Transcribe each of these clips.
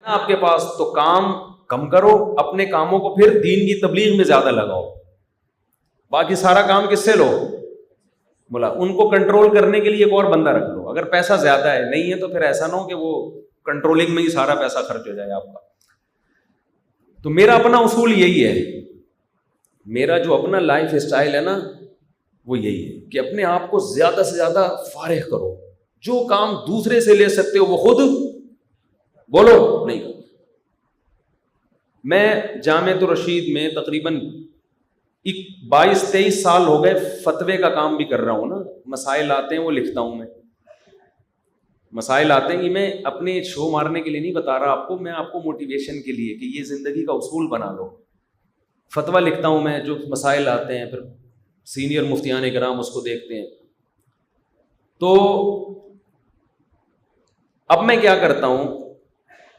آپ کے پاس تو کام کم کرو، اپنے کاموں کو پھر دین کی تبلیغ میں زیادہ لگاؤ، باقی سارا کام کس سے لو؟ بولا ان کو کنٹرول کرنے کے لیے ایک اور بندہ رکھ لو، اگر پیسہ زیادہ ہے نہیں ہے تو پھر ایسا نہ ہو کہ وہ کنٹرولنگ میں ہی سارا پیسہ خرچ ہو جائے آپ کا۔ تو میرا اپنا اصول یہی ہے، میرا جو اپنا لائف اسٹائل ہے نا وہ یہی ہے کہ اپنے آپ کو زیادہ سے زیادہ فارغ کرو، جو کام دوسرے سے لے سکتے ہو وہ خود بولو نہیں کرو۔ میں جامعۃ الرشید میں تقریباً 22-23 سال ہو گئے فتوے کا کام بھی کر رہا ہوں نا، مسائل آتے ہیں وہ لکھتا ہوں، میں مسائل آتے ہیں، یہ میں اپنے شو مارنے کے لیے نہیں بتا رہا آپ کو، میں آپ کو موٹیویشن کے لیے کہ یہ زندگی کا اصول بنا لو۔ فتویٰ لکھتا ہوں میں، جو مسائل آتے ہیں پھر سینئر مفتیان کرام اس کو دیکھتے ہیں۔ تو اب میں کیا کرتا ہوں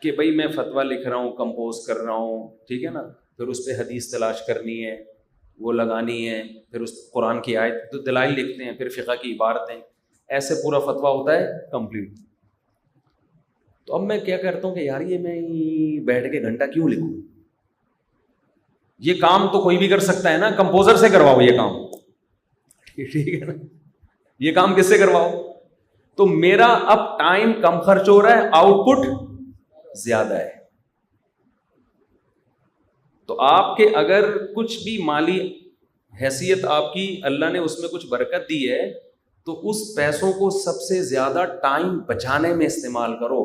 کہ بھائی میں فتویٰ لکھ رہا ہوں، کمپوز کر رہا ہوں، ٹھیک ہے نا، پھر اس پہ حدیث تلاش کرنی ہے، وہ لگانی ہے، پھر اس قرآن کی آیت تو دلائل لکھتے ہیں، پھر فقہ کی عبارتیں، ایسے پورا فتویٰ ہوتا ہے کمپلیٹ۔ تو اب میں کیا کرتا ہوں کہ یار یہ میں بیٹھ کے گھنٹہ کیوں لکھوں، یہ کام تو کوئی بھی کر سکتا ہے نا، کمپوزر سے کرواؤ یہ کام، ٹھیک ہے نا، یہ کام کس سے کرواؤ؟ تو میرا اب ٹائم کم خرچ ہو رہا ہے، آؤٹ پٹ زیادہ ہے۔ تو آپ کے اگر کچھ بھی مالی حیثیت آپ کی اللہ نے اس میں کچھ برکت دی ہے تو اس پیسوں کو سب سے زیادہ ٹائم بچانے میں استعمال کرو،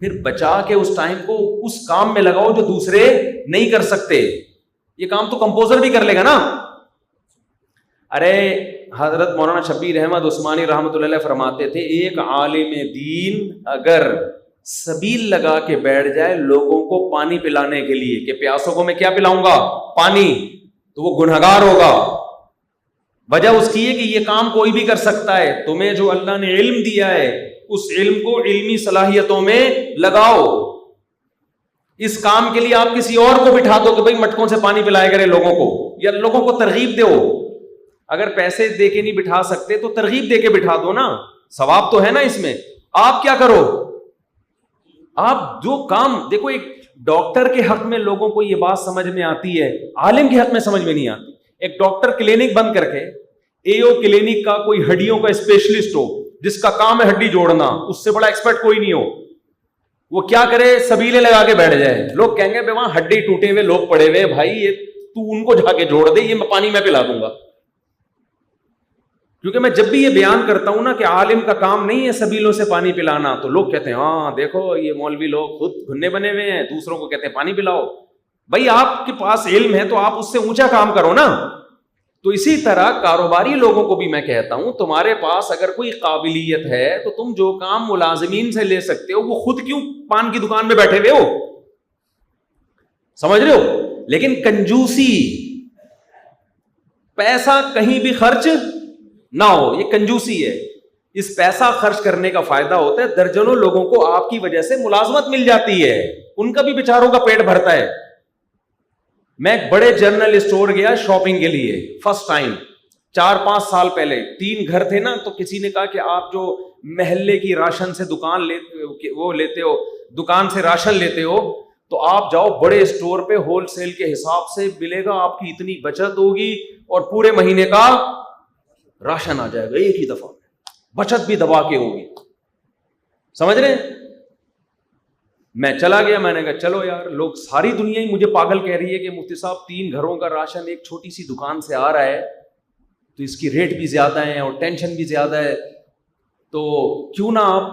پھر بچا کے اس ٹائم کو اس کام میں لگاؤ جو دوسرے نہیں کر سکتے۔ یہ کام تو کمپوزر بھی کر لے گا نا۔ ارے حضرت مولانا شبیر احمد عثمانی رحمۃ اللہ علیہ فرماتے تھے ایک عالم دین اگر سبیل لگا کے بیٹھ جائے لوگوں کو پانی پلانے کے لیے کہ پیاسوں کو میں کیا پلاؤں گا؟ پانی، تو وہ گنہگار ہوگا۔ وجہ اس کی ہے کہ یہ کام کوئی بھی کر سکتا ہے، تمہیں جو اللہ نے علم دیا ہے اس علم کو علمی صلاحیتوں میں لگاؤ۔ اس کام کے لیے آپ کسی اور کو بٹھا دو کہ بھائی مٹکوں سے پانی پلائے کرے لوگوں کو، یا لوگوں کو ترغیب دو۔ اگر پیسے دے کے نہیں بٹھا سکتے تو ترغیب دے کے بٹھا دو نا، ثواب تو ہے نا اس میں۔ آپ کیا کرو، آپ جو کام دیکھو، ایک ڈاکٹر کے حق میں لوگوں کو یہ بات سمجھ میں آتی ہے، عالم کے حق میں سمجھ میں نہیں آتی۔ ایک ڈاکٹر کلینک بند کر کے اے او کلینک کا کوئی ہڈیوں کا اسپیشلسٹ ہو جس کا کام ہے ہڈی جوڑنا، اس سے بڑا ایکسپرٹ کوئی نہیں ہو، وہ کیا کرے؟ سبیلے لگا کے بیٹھ جائے، لوگ کہیں گے بھائی وہاں ہڈی ٹوٹے ہوئے لوگ پڑے ہوئے، بھائی یہ تو ان کو جا کے جوڑ دے، یہ پانی میں پلا دوں گا۔ کیونکہ میں جب بھی یہ بیان کرتا ہوں نا کہ عالم کا کام نہیں ہے سبیلوں سے پانی پلانا، تو لوگ کہتے ہیں ہاں دیکھو یہ مولوی لوگ خود گھنے بنے ہوئے ہیں، دوسروں کو کہتے ہیں پانی پلاؤ۔ بھائی آپ کے پاس علم ہے تو آپ اس سے اونچا کام کرو نا۔ تو اسی طرح کاروباری لوگوں کو بھی میں کہتا ہوں تمہارے پاس اگر کوئی قابلیت ہے تو تم جو کام ملازمین سے لے سکتے ہو وہ خود کیوں پان کی دکان میں بیٹھے ہوئے ہو؟ سمجھ رہے ہو؟ لیکن کنجوسی، پیسہ کہیں بھی خرچ نہ ہو، یہ کنجوسی ہے۔ اس پیسہ خرچ کرنے کا فائدہ ہوتا ہے درجنوں لوگوں کو آپ کی وجہ سے ملازمت مل جاتی ہے، ان کا بھی بیچاروں کا پیٹ بھرتا ہے۔ میں ایک بڑے جنرل اسٹور گیا شاپنگ کے لیے فرسٹ ٹائم 4-5 سال پہلے، 3 گھر تھے نا، تو کسی نے کہا کہ آپ جو محلے کی راشن سے دکان لیتے ہو، دکان سے راشن لیتے ہو، تو آپ جاؤ بڑے اسٹور پہ ہول سیل کے حساب سے ملے گا، آپ کی اتنی بچت ہوگی اور پورے مہینے کا راشن آ جائے گا ایک ہی دفعہ، بچت بھی دبا کے ہوگی۔ سمجھ رہے ہیں؟ میں چلا گیا، میں نے کہا چلو یار، لوگ ساری دنیا ہی مجھے پاگل کہہ رہی ہے کہ مفتی صاحب 3 گھروں کا راشن ایک چھوٹی سی دکان سے آ رہا ہے تو اس کی ریٹ بھی زیادہ ہے اور ٹینشن بھی زیادہ ہے، تو کیوں نہ آپ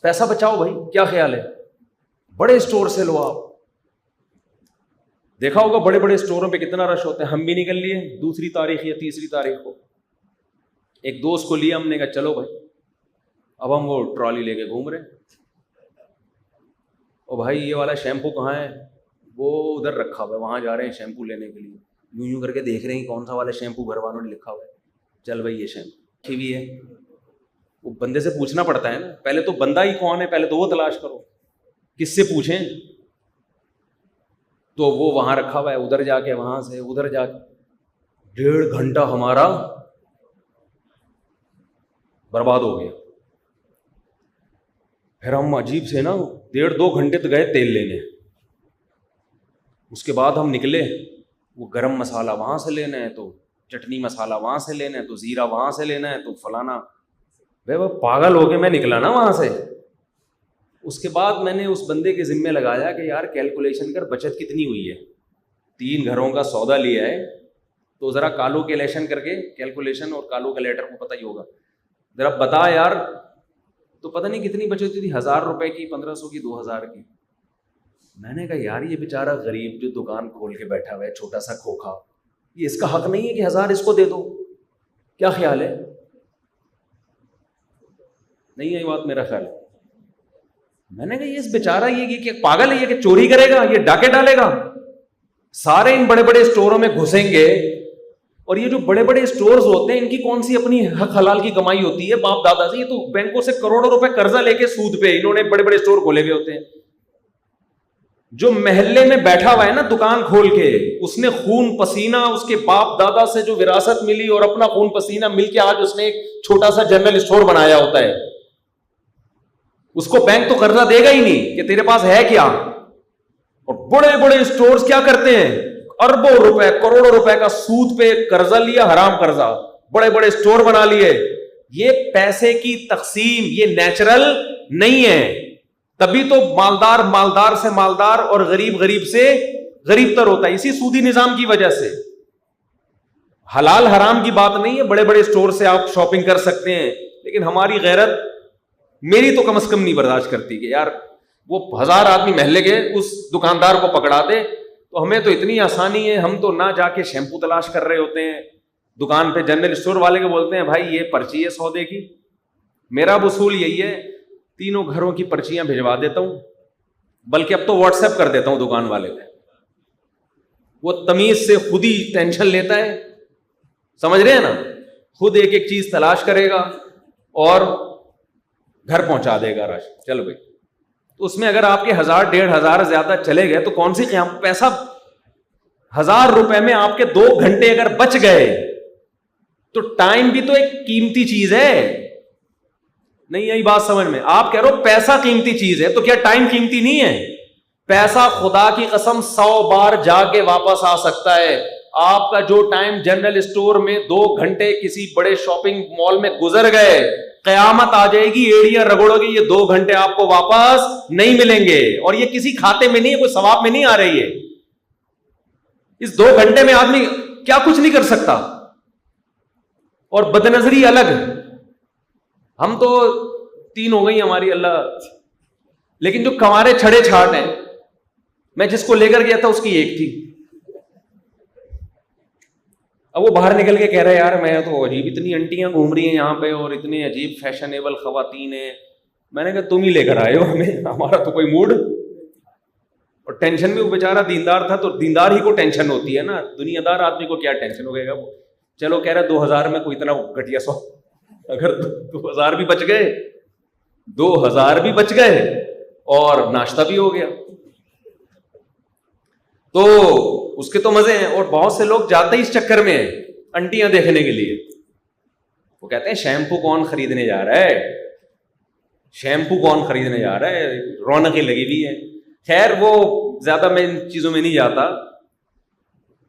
پیسہ بچاؤ بھائی، کیا خیال ہے؟ بڑے اسٹور سے لو۔ آپ دیکھا ہوگا بڑے بڑے اسٹوروں پہ کتنا رش ہوتا ہے، ہم بھی نکل لیے 2 تاریخ یا 3 تاریخ کو، ایک دوست کو لیا، ہم نے کہا چلو بھائی، اب ہم وہ ٹرالی لے کے گھوم رہے ہیں، اور بھائی یہ والا شیمپو کہاں ہے؟ وہ ادھر رکھا ہوا ہے، وہاں جا رہے ہیں شیمپو لینے کے لیے، یوں کر کے دیکھ رہے ہیں کون سا والا شیمپو گھر والوں نے لکھا ہوا ہے، چل بھائی یہ شیمپو بھی ہے، وہ بندے سے پوچھنا پڑتا ہے نا، پہلے تو بندہ ہی کون ہے پہلے تو وہ تلاش کرو، کس سے پوچھیں؟ تو وہ وہاں رکھا ہوا ہے، ادھر جا کے وہاں سے ادھر جا کے 1.5 گھنٹہ ہمارا برباد ہو گیا۔ پھر ہم عجیب سے نا 1.5-2 گھنٹے تو گئے تیل لینے، اس کے بعد ہم نکلے, وہ گرم مسالہ وہاں سے لینا ہے, تو چٹنی مسالہ وہاں سے لینا ہے, تو زیرہ وہاں سے لینا ہے, تو فلانا. بھائی وہ پاگل ہو کے میں نکلا نا وہاں سے. اس کے بعد میں نے اس بندے کے ذمے لگایا کہ یار کیلکولیشن کر بچت کتنی ہوئی ہے, 3 گھروں کا سودا لیا ہے, تو ذرا کیلکولیشن کر کے, کیلکولیشن اور کیلکولیٹر کو پتہ ہی ہوگا, ذرا بتا یار. تو پتہ نہیں کتنی بچت ہوئی تھی, 1000 روپے کی, 1500 کی, 2000 کی. میں نے کہا یار یہ بیچارہ غریب جو دکان کھول کے بیٹھا ہوا ہے, چھوٹا سا کھوکھا, یہ اس کا حق نہیں ہے کہ 1000 اس کو دے دو؟ کیا خیال ہے؟ نہیں ہے یہ بات میرا خیال ہے. میں نے کہا یہ اس بیچارہ یہ کہ پاگل ہے یہ کہ چوری کرے گا, یہ ڈاکے ڈالے گا. سارے ان بڑے بڑے اسٹوروں میں گھسیں گے, اور یہ جو بڑے بڑے اسٹورز ہوتے ہیں ان کی کون سی اپنی حق حلال کی کمائی ہوتی ہے باپ دادا سے؟ یہ تو بینکوں سے کروڑوں روپے قرضہ لے کے سود پہ انہوں نے بڑے بڑے اسٹور کھولے ہوئے ہوتے ہیں. جو محلے میں بیٹھا ہوا ہے نا دکان کھول کے, اس نے خون پسینہ اس کے باپ دادا سے جو وراثت ملی اور اپنا خون پسینہ مل کے آج اس نے ایک چھوٹا سا جنرل اسٹور بنایا ہوتا ہے. اس کو بینک تو قرضہ دے گا ہی نہیں کہ تیرے پاس ہے کیا. اور بڑے بڑے اسٹورز کیا کرتے ہیں, اربوں روپے کروڑوں روپے کا سود پہ قرضہ لیا, حرام قرضہ, بڑے بڑے اسٹور بنا لیے. یہ پیسے کی تقسیم یہ نیچرل نہیں ہے. تبھی تو مالدار مالدار سے مالدار اور غریب غریب سے غریب تر ہوتا ہے, اسی سودی نظام کی وجہ سے. حلال حرام کی بات نہیں ہے, بڑے بڑے اسٹور سے آپ شاپنگ کر سکتے ہیں, لیکن ہماری غیرت, میری تو کم از کم نہیں برداشت کرتی کہ یار وہ 1000 آدمی محلے کے اس دکاندار کو پکڑا دے. تو ہمیں تو اتنی آسانی ہے, ہم تو نہ جا کے شیمپو تلاش کر رہے ہوتے ہیں دکان پہ, جنرل اسٹور والے کے بولتے ہیں بھائی یہ پرچی ہے سودے کی. میرا وصول یہی ہے, 3 گھروں کی پرچیاں بھجوا دیتا ہوں, بلکہ اب تو واٹس ایپ کر دیتا ہوں دکان والے کو, وہ تمیز سے خود ہی ٹینشن لیتا ہے, سمجھ رہے ہیں نا, خود ایک ایک چیز تلاش کرے گا اور گھر پہنچا دے گا راشن. چل بھائی, تو اس میں اگر آپ کے 1000 1500 زیادہ چلے گئے تو کون سی قیام, پیسہ 1000 روپے میں آپ کے 2 گھنٹے اگر بچ گئے تو ٹائم بھی تو ایک قیمتی چیز ہے. نہیں یہی بات سمجھ میں, آپ کہہ رہے ہو پیسہ قیمتی چیز ہے, تو کیا ٹائم قیمتی نہیں ہے؟ پیسہ خدا کی قسم 100 بار جا کے واپس آ سکتا ہے. آپ کا جو ٹائم جنرل اسٹور میں 2 گھنٹے کسی بڑے شاپنگ مال میں گزر گئے, قیامت آ جائے گی, ایڑیاں رگڑو گی, یہ 2 گھنٹے آپ کو واپس نہیں ملیں گے. اور یہ کسی کھاتے میں نہیں ہے, کوئی ثواب میں نہیں آ رہی ہے. اس 2 گھنٹے میں آدمی کیا کچھ نہیں کر سکتا. اور بدنظری الگ, ہم تو 3 ہو گئی ہماری اللہ, لیکن جو کمارے چھڑے چھاٹ ہیں, میں جس کو لے کر گیا تھا اس کی 1 تھی. اب وہ باہر نکل کے کہہ رہا ہے یار میں تو عجیب, اتنی انٹیاں گھوم رہی ہیں یہاں پہ اور اتنے عجیب فیشنیبل خواتین ہیں. میں نے کہا تم ہی لے کر آئے ہو ہمیں, ہمارا تو کوئی موڈ. اور ٹینشن میں وہ بیچارہ دیندار تھا, تو دیندار ہی کو ٹینشن ہوتی ہے نا, دنیا دار آدمی کو کیا ٹینشن ہو گا. وہ چلو کہہ رہا 2000 میں کوئی اتنا گھٹیا سو, اگر 2000 بھی بچ گئے, 2000 بھی بچ گئے اور ناشتہ بھی ہو گیا تو اس کے تو مزے ہیں. اور بہت سے لوگ جاتے ہی اس چکر میں ہیں انٹیاں دیکھنے کے لیے. وہ کہتے ہیں شیمپو کون خریدنے جا رہا ہے, شیمپو کون خریدنے جا رہا ہے, رونقیں لگی ہوئی ہے. خیر وہ زیادہ میں ان چیزوں میں نہیں جاتا.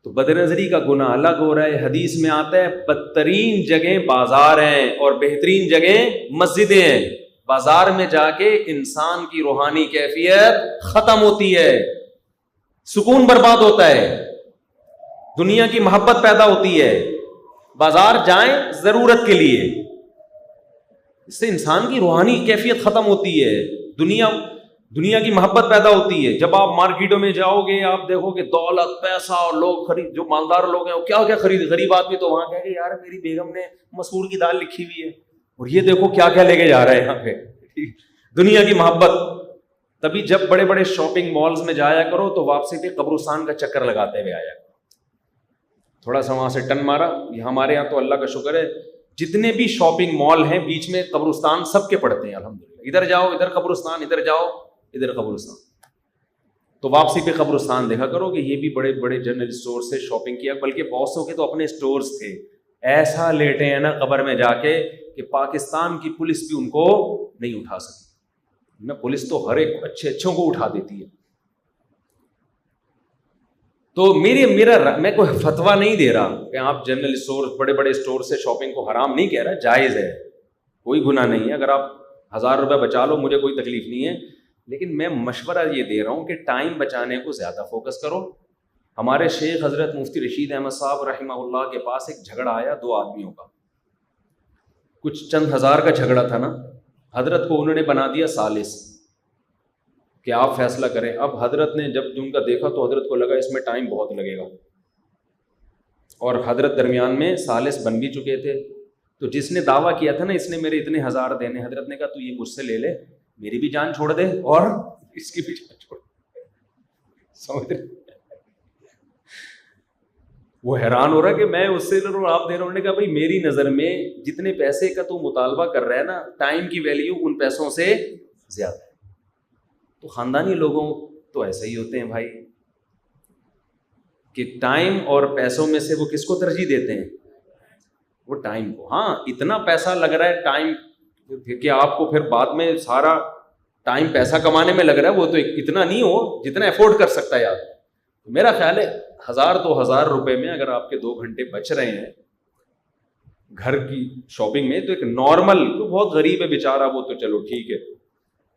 تو بدنظری کا گناہ الگ ہو رہا ہے. حدیث میں آتا ہے بدترین جگہیں بازار ہیں اور بہترین جگہیں مسجدیں ہیں. بازار میں جا کے انسان کی روحانی کیفیت ختم ہوتی ہے, سکون برباد ہوتا ہے, دنیا کی محبت پیدا ہوتی ہے. بازار جائیں ضرورت کے لیے, اس سے انسان کی روحانی کیفیت ختم ہوتی ہے, دنیا کی محبت پیدا ہوتی ہے. جب آپ مارکیٹوں میں جاؤ گے آپ دیکھو کہ دولت پیسہ اور لوگ خرید, جو مالدار لوگ ہیں وہ کیا کیا خرید, غریب آدمی تو وہاں کہے کہ یار میری بیگم نے مسور کی دال لکھی ہوئی ہے اور یہ دیکھو کیا کیا لے کے جا رہا ہے یہاں پہ. دنیا کی محبت. تبھی جب بڑے بڑے شاپنگ مالز میں جایا کرو تو واپسی پہ قبرستان کا چکر لگاتے ہوئے آیا کرو. تھوڑا سا وہاں سے ٹن مارا. یہ ہمارے یہاں تو اللہ کا شکر ہے جتنے بھی شاپنگ مال ہیں بیچ میں قبرستان سب کے پڑتے ہیں الحمدللہ. ادھر جاؤ ادھر قبرستان, ادھر جاؤ ادھر قبرستان. تو واپسی پہ قبرستان دیکھا کرو کہ یہ بھی بڑے بڑے جنرل اسٹور سے شاپنگ کیا, بلکہ بہت سو کے تو اپنے اسٹورز تھے. ایسا لیٹے ہیں نا قبر میں جا کے کہ پاکستان کی پولیس بھی ان کو نہیں اٹھا سکی. نہ پولیس تو ہر ایک اچھے اچھوں کو اٹھا دیتی ہے. تو میں کوئی فتویٰ نہیں دے رہا کہ آپ جنرل اسٹور بڑے بڑے اسٹور سے شاپنگ کو حرام نہیں کہہ رہا، جائز ہے، کوئی گناہ نہیں ہے، اگر آپ 1000 روپے بچا لو مجھے کوئی تکلیف نہیں ہے، لیکن میں مشورہ یہ دے رہا ہوں کہ ٹائم بچانے کو زیادہ فوکس کرو. ہمارے شیخ حضرت مفتی رشید احمد صاحب رحمہ اللہ کے پاس ایک جھگڑا آیا 2 آدمیوں کا، کچھ چند ہزار کا جھگڑا تھا نا، حضرت کو انہوں نے بنا دیا ثالث کہ آپ فیصلہ کریں. اب حضرت نے جب ان کا دیکھا تو حضرت کو لگا اس میں ٹائم بہت لگے گا، اور حضرت درمیان میں ثالث بن بھی چکے تھے. تو جس نے دعویٰ کیا تھا نا اس نے میرے اتنے 1000 دینے، حضرت نے کہا تو یہ مجھ سے لے لے، میری بھی جان چھوڑ دے اور اس کی بھی جان چھوڑ دے. سمجھ رہے؟ وہ حیران ہو رہا کہ میں اس سے لے رہا ہوں آپ دے رہا ہوں. نے کہا بھائی میری نظر میں جتنے پیسے کا تو مطالبہ کر رہا ہے نا، ٹائم کی ویلیو ان پیسوں سے زیادہ ہے. تو خاندانی لوگوں تو ایسے ہی ہوتے ہیں بھائی کہ ٹائم اور پیسوں میں سے وہ کس کو ترجیح دیتے ہیں؟ وہ ٹائم کو. ہاں اتنا پیسہ لگ رہا ہے ٹائم کہ آپ کو پھر بعد میں سارا ٹائم پیسہ کمانے میں لگ رہا ہے، وہ تو اتنا نہیں ہو جتنا افورڈ کر سکتا ہے آپ. میرا خیال ہے 1000-2000 روپے میں اگر آپ کے 2 گھنٹے بچ رہے ہیں گھر کی شاپنگ میں، تو ایک نارمل، تو بہت غریب ہے بیچارہ وہ تو چلو ٹھیک ہے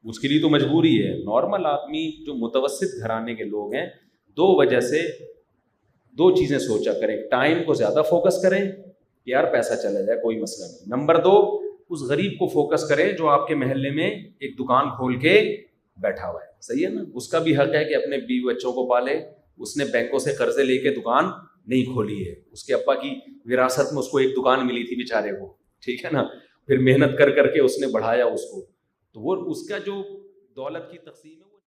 اس کے لیے تو مجبوری ہے. نارمل آدمی جو متوسط گھرانے کے لوگ ہیں، 2 وجہ سے 2 چیزیں سوچا کریں. ٹائم کو زیادہ فوکس کریں کہ یار پیسہ چلا جائے کوئی مسئلہ نہیں. نمبر 2 اس غریب کو فوکس کریں جو آپ کے محلے میں ایک دکان کھول کے بیٹھا ہوا ہے. صحیح ہے نا؟ اس کا بھی حق ہے کہ اپنے بیوی بچوں کو پالے. اس نے بینکوں سے قرضے لے کے دکان نہیں کھولی ہے، اس کے ابا کی وراثت میں اس کو ایک دکان ملی تھی بیچارے کو، ٹھیک ہے نا، پھر محنت کر کے اس نے بڑھایا اس کو. تو وہ اس کا جو دولت کی تقسیم ہے